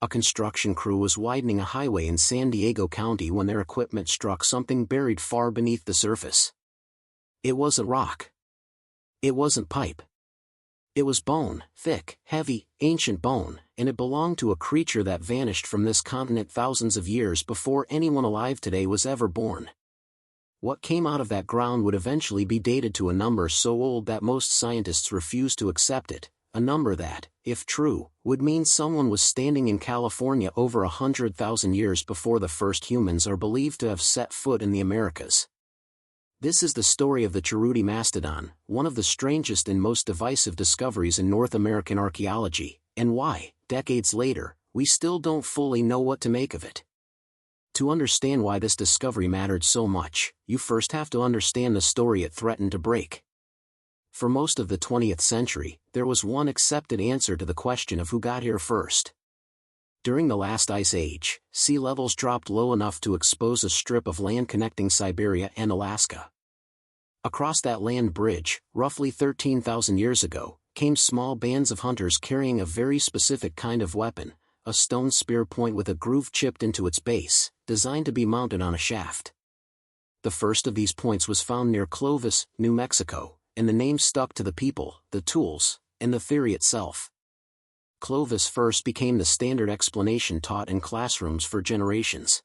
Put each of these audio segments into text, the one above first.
A construction crew was widening a highway in San Diego County when their equipment struck something buried far beneath the surface. It wasn't rock. It wasn't pipe. It was bone, thick, heavy, ancient bone, and it belonged to a creature that vanished from this continent thousands of years before anyone alive today was ever born. What came out of that ground would eventually be dated to a number so old that most scientists refuse to accept it, a number that, if true, would mean someone was standing in California over 100,000 years before the first humans are believed to have set foot in the Americas. This is the story of the Cheruti mastodon, one of the strangest and most divisive discoveries in North American archaeology, and why, decades later, we still don't fully know what to make of it. To understand why this discovery mattered so much, you first have to understand the story it threatened to break. For most of the 20th century, there was one accepted answer to the question of who got here first. During the last ice age, sea levels dropped low enough to expose a strip of land connecting Siberia and Alaska. Across that land bridge, roughly 13,000 years ago, came small bands of hunters carrying a very specific kind of weapon, a stone spear point with a groove chipped into its base, designed to be mounted on a shaft. The first of these points was found near Clovis, New Mexico, and the name stuck to the people, the tools, and the theory itself. Clovis first became the standard explanation taught in classrooms for generations.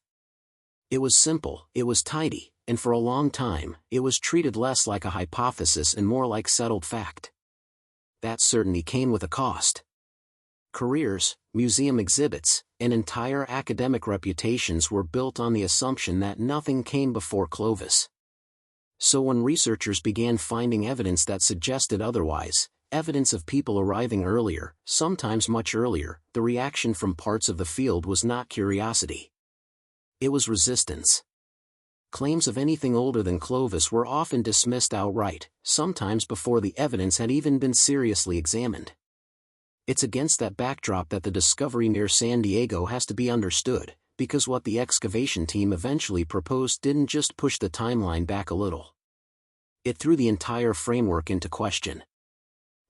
It was simple, it was tidy, and for a long time, it was treated less like a hypothesis and more like settled fact. That certainty came with a cost. Careers, museum exhibits, and entire academic reputations were built on the assumption that nothing came before Clovis. So when researchers began finding evidence that suggested otherwise, evidence of people arriving earlier, sometimes much earlier, the reaction from parts of the field was not curiosity. It was resistance. Claims of anything older than Clovis were often dismissed outright, sometimes before the evidence had even been seriously examined. It's against that backdrop that the discovery near San Diego has to be understood, because what the excavation team eventually proposed didn't just push the timeline back a little. It threw the entire framework into question.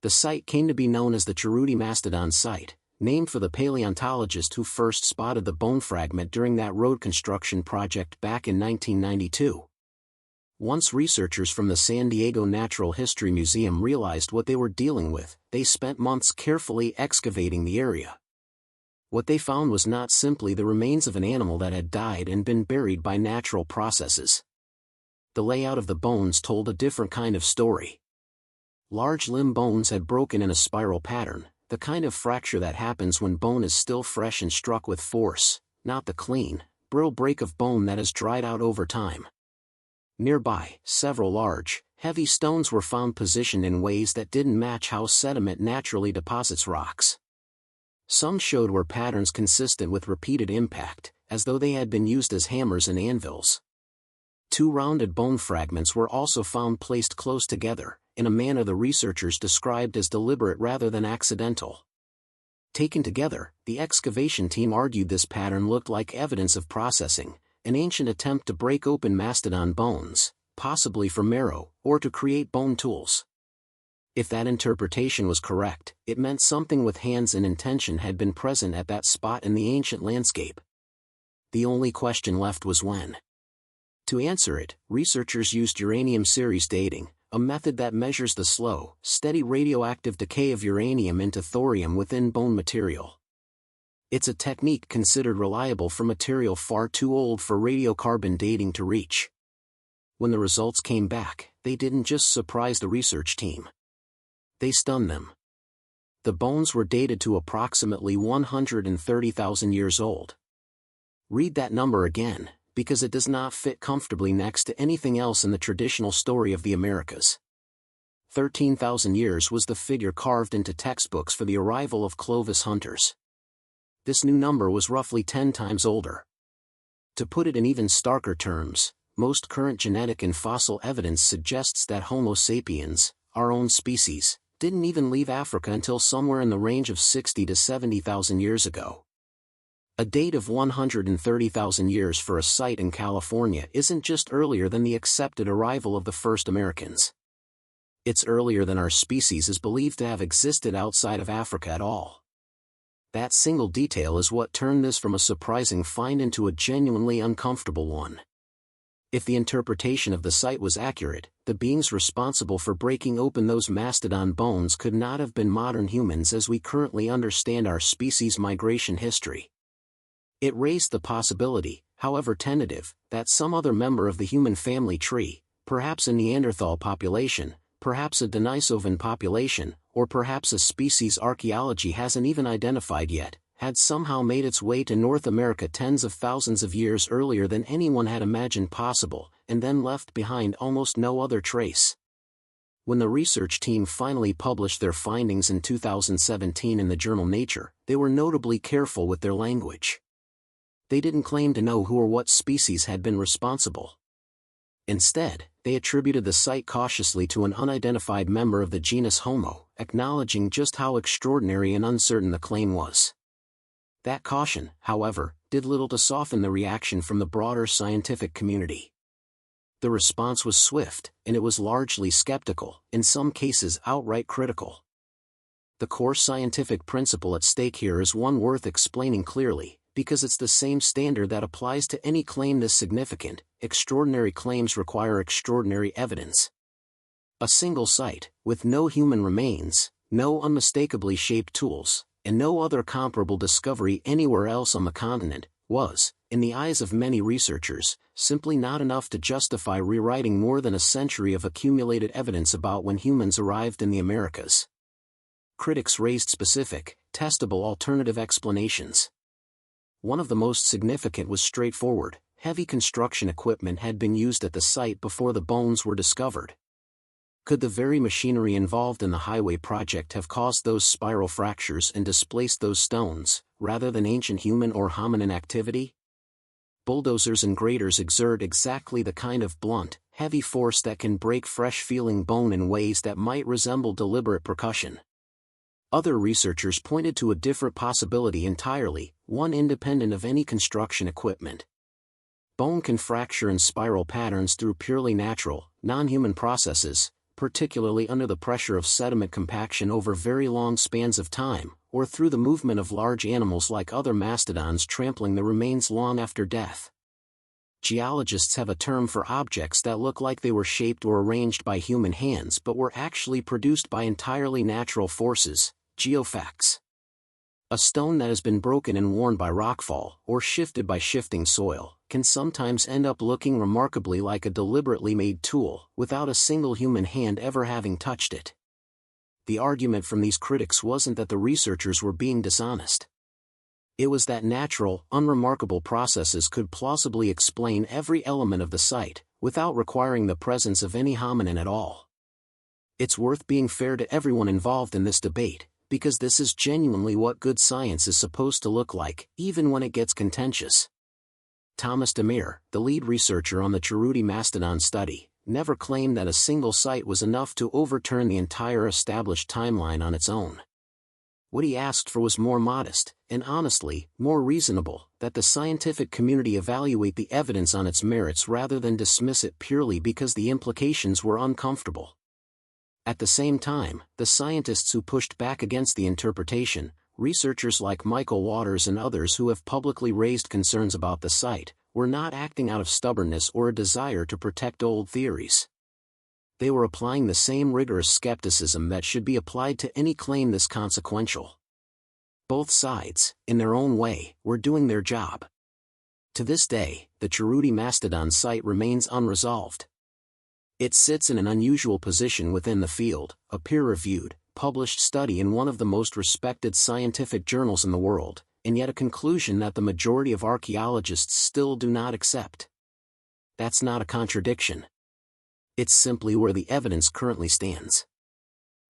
The site came to be known as the Cheruti Mastodon Site, named for the paleontologist who first spotted the bone fragment during that road construction project back in 1992. Once researchers from the San Diego Natural History Museum realized what they were dealing with, they spent months carefully excavating the area. What they found was not simply the remains of an animal that had died and been buried by natural processes. The layout of the bones told a different kind of story. Large limb bones had broken in a spiral pattern, the kind of fracture that happens when bone is still fresh and struck with force, not the clean, brittle break of bone that has dried out over time. Nearby, several large, heavy stones were found positioned in ways that didn't match how sediment naturally deposits rocks. Some showed were patterns consistent with repeated impact, as though they had been used as hammers and anvils. Two rounded bone fragments were also found placed close together, in a manner the researchers described as deliberate rather than accidental. Taken together, the excavation team argued this pattern looked like evidence of processing, an ancient attempt to break open mastodon bones, possibly for marrow, or to create bone tools. If that interpretation was correct, it meant something with hands and intention had been present at that spot in the ancient landscape. The only question left was when. To answer it, researchers used uranium series dating, a method that measures the slow, steady radioactive decay of uranium into thorium within bone material. It's a technique considered reliable for material far too old for radiocarbon dating to reach. When the results came back, they didn't just surprise the research team. They stunned them. The bones were dated to approximately 130,000 years old. Read that number again, because it does not fit comfortably next to anything else in the traditional story of the Americas. 13,000 years was the figure carved into textbooks for the arrival of Clovis hunters. This new number was roughly 10 times older. To put it in even starker terms, most current genetic and fossil evidence suggests that Homo sapiens, our own species, didn't even leave Africa until somewhere in the range of 60 to 70,000 years ago. A date of 130,000 years for a site in California isn't just earlier than the accepted arrival of the first Americans. It's earlier than our species is believed to have existed outside of Africa at all. That single detail is what turned this from a surprising find into a genuinely uncomfortable one. If the interpretation of the site was accurate, the beings responsible for breaking open those mastodon bones could not have been modern humans as we currently understand our species' migration history. It raised the possibility, however tentative, that some other member of the human family tree, perhaps a Neanderthal population, perhaps a Denisovan population, or perhaps a species archaeology hasn't even identified yet, had somehow made its way to North America tens of thousands of years earlier than anyone had imagined possible, and then left behind almost no other trace. When the research team finally published their findings in 2017 in the journal Nature, they were notably careful with their language. They didn't claim to know who or what species had been responsible. Instead, they attributed the site cautiously to an unidentified member of the genus Homo, acknowledging just how extraordinary and uncertain the claim was. That caution, however, did little to soften the reaction from the broader scientific community. The response was swift, and it was largely skeptical, in some cases outright critical. The core scientific principle at stake here is one worth explaining clearly, because it's the same standard that applies to any claim this significant. Extraordinary claims require extraordinary evidence. A single site, with no human remains, no unmistakably shaped tools, and no other comparable discovery anywhere else on the continent, was, in the eyes of many researchers, simply not enough to justify rewriting more than a century of accumulated evidence about when humans arrived in the Americas. Critics raised specific, testable alternative explanations. One of the most significant was straightforward: heavy construction equipment had been used at the site before the bones were discovered. Could the very machinery involved in the highway project have caused those spiral fractures and displaced those stones, rather than ancient human or hominin activity? Bulldozers and graders exert exactly the kind of blunt, heavy force that can break fresh-feeling bone in ways that might resemble deliberate percussion. Other researchers pointed to a different possibility entirely, one independent of any construction equipment. Bone can fracture in spiral patterns through purely natural, non-human processes, particularly under the pressure of sediment compaction over very long spans of time, or through the movement of large animals like other mastodons trampling the remains long after death. Geologists have a term for objects that look like they were shaped or arranged by human hands but were actually produced by entirely natural forces: geofacts. A stone that has been broken and worn by rockfall, or shifted by shifting soil, can sometimes end up looking remarkably like a deliberately made tool, without a single human hand ever having touched it. The argument from these critics wasn't that the researchers were being dishonest. It was that natural, unremarkable processes could plausibly explain every element of the site, without requiring the presence of any hominin at all. It's worth being fair to everyone involved in this debate, because this is genuinely what good science is supposed to look like, even when it gets contentious. Thomas Demir, the lead researcher on the Cerruti mastodon study, never claimed that a single site was enough to overturn the entire established timeline on its own. What he asked for was more modest, and honestly, more reasonable, that the scientific community evaluate the evidence on its merits rather than dismiss it purely because the implications were uncomfortable. At the same time, the scientists who pushed back against the interpretation, researchers like Michael Waters and others who have publicly raised concerns about the site, were not acting out of stubbornness or a desire to protect old theories. They were applying the same rigorous skepticism that should be applied to any claim this consequential. Both sides, in their own way, were doing their job. To this day, the Cerruti mastodon site remains unresolved. It sits in an unusual position within the field, a peer-reviewed, published study in one of the most respected scientific journals in the world, and yet a conclusion that the majority of archaeologists still do not accept. That's not a contradiction. It's simply where the evidence currently stands.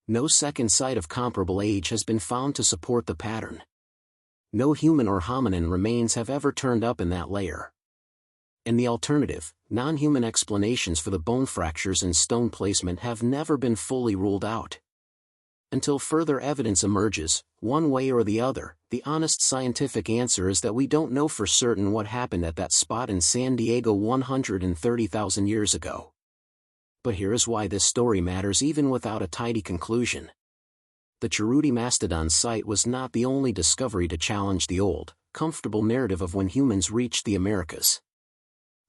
No second site of comparable age has been found to support the pattern. No human or hominin remains have ever turned up in that layer. And the alternative, non-human explanations for the bone fractures and stone placement have never been fully ruled out. Until further evidence emerges, one way or the other, the honest scientific answer is that we don't know for certain what happened at that spot in San Diego 130,000 years ago. But here is why this story matters even without a tidy conclusion. the Cheruti Mastodon site was not the only discovery to challenge the old, comfortable narrative of when humans reached the Americas.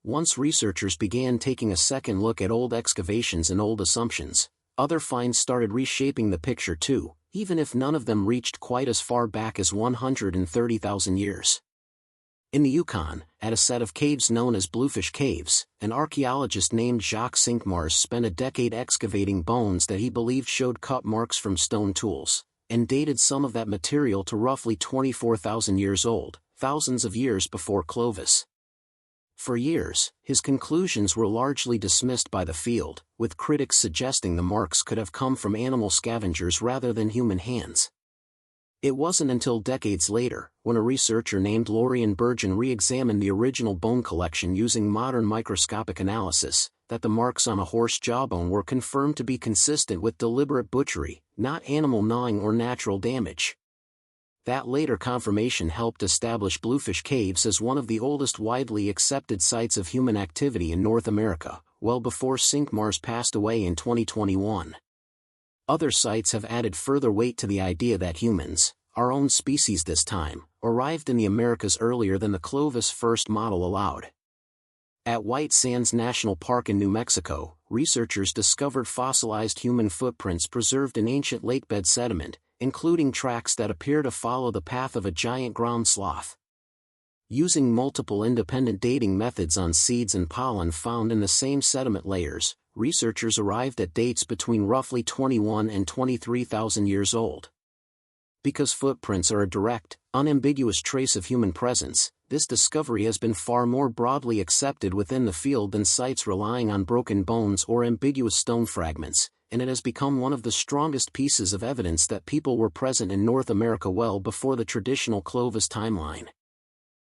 Once researchers began taking a second look at old excavations and old assumptions, other finds started reshaping the picture too, even if none of them reached quite as far back as 130,000 years. In the Yukon, at a set of caves known as Bluefish Caves, an archaeologist named Jacques Cinquemars spent a decade excavating bones that he believed showed cut marks from stone tools, and dated some of that material to roughly 24,000 years old, thousands of years before Clovis. For years, his conclusions were largely dismissed by the field, with critics suggesting the marks could have come from animal scavengers rather than human hands. It wasn't until decades later, when a researcher named Lorian Burgeon re-examined the original bone collection using modern microscopic analysis, that the marks on a horse jawbone were confirmed to be consistent with deliberate butchery, not animal gnawing or natural damage. That later confirmation helped establish Bluefish Caves as one of the oldest widely accepted sites of human activity in North America, well before Cinquemars passed away in 2021. Other sites have added further weight to the idea that humans, our own species this time, arrived in the Americas earlier than the Clovis first model allowed. At White Sands National Park in New Mexico, researchers discovered fossilized human footprints preserved in ancient lakebed sediment, including tracks that appear to follow the path of a giant ground sloth. Using multiple independent dating methods on seeds and pollen found in the same sediment layers, researchers arrived at dates between roughly 21 and 23,000 years old. Because footprints are a direct, unambiguous trace of human presence, this discovery has been far more broadly accepted within the field than sites relying on broken bones or ambiguous stone fragments, and it has become one of the strongest pieces of evidence that people were present in North America well before the traditional Clovis timeline.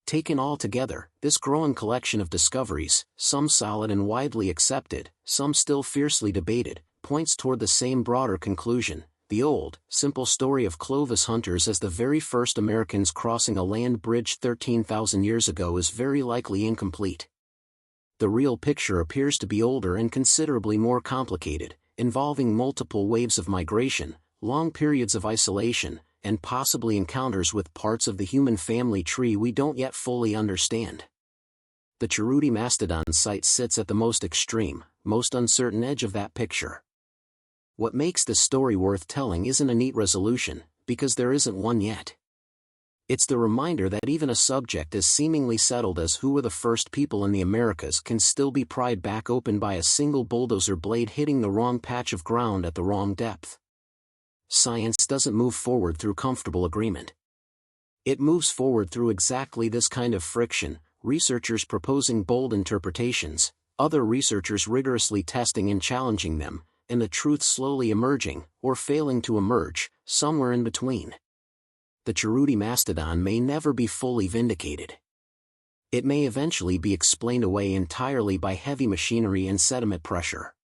Taken all together, this growing collection of discoveries, some solid and widely accepted, some still fiercely debated, points toward the same broader conclusion: the old, simple story of Clovis hunters as the very first Americans crossing a land bridge 13,000 years ago is very likely incomplete. The real picture appears to be older and considerably more complicated, involving multiple waves of migration, long periods of isolation, and possibly encounters with parts of the human family tree we don't yet fully understand. The Cheruti Mastodon site sits at the most extreme, most uncertain edge of that picture. What makes this story worth telling isn't a neat resolution, because there isn't one yet. It's the reminder that even a subject as seemingly settled as who were the first people in the Americas can still be pried back open by a single bulldozer blade hitting the wrong patch of ground at the wrong depth. Science doesn't move forward through comfortable agreement. It moves forward through exactly this kind of friction, researchers proposing bold interpretations, other researchers rigorously testing and challenging them, and the truth slowly emerging, or failing to emerge, somewhere in between. The Cheruti Mastodon may never be fully vindicated. It may eventually be explained away entirely by heavy machinery and sediment pressure.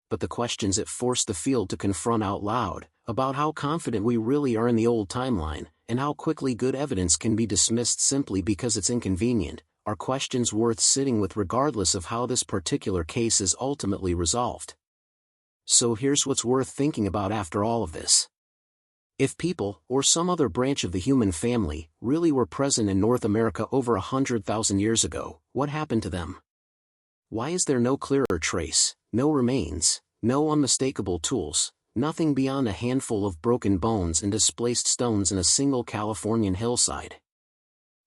But the questions it forced the field to confront out loud, about how confident we really are in the old timeline, and how quickly good evidence can be dismissed simply because it's inconvenient, are questions worth sitting with regardless of how this particular case is ultimately resolved. So here's what's worth thinking about after all of this. If people, or some other branch of the human family, really were present in North America over 100,000 years ago, what happened to them? Why is there no clearer trace, no remains, no unmistakable tools, nothing beyond a handful of broken bones and displaced stones in a single Californian hillside?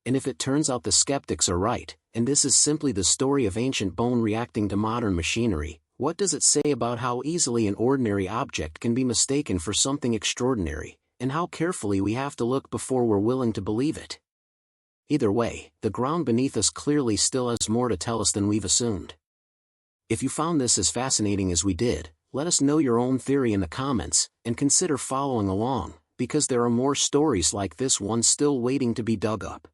And if it turns out the skeptics are right, and this is simply the story of ancient bone reacting to modern machinery, what does it say about how easily an ordinary object can be mistaken for something extraordinary, and how carefully we have to look before we're willing to believe it? Either way, the ground beneath us clearly still has more to tell us than we've assumed. If you found this as fascinating as we did, let us know your own theory in the comments, and consider following along, because there are more stories like this one still waiting to be dug up.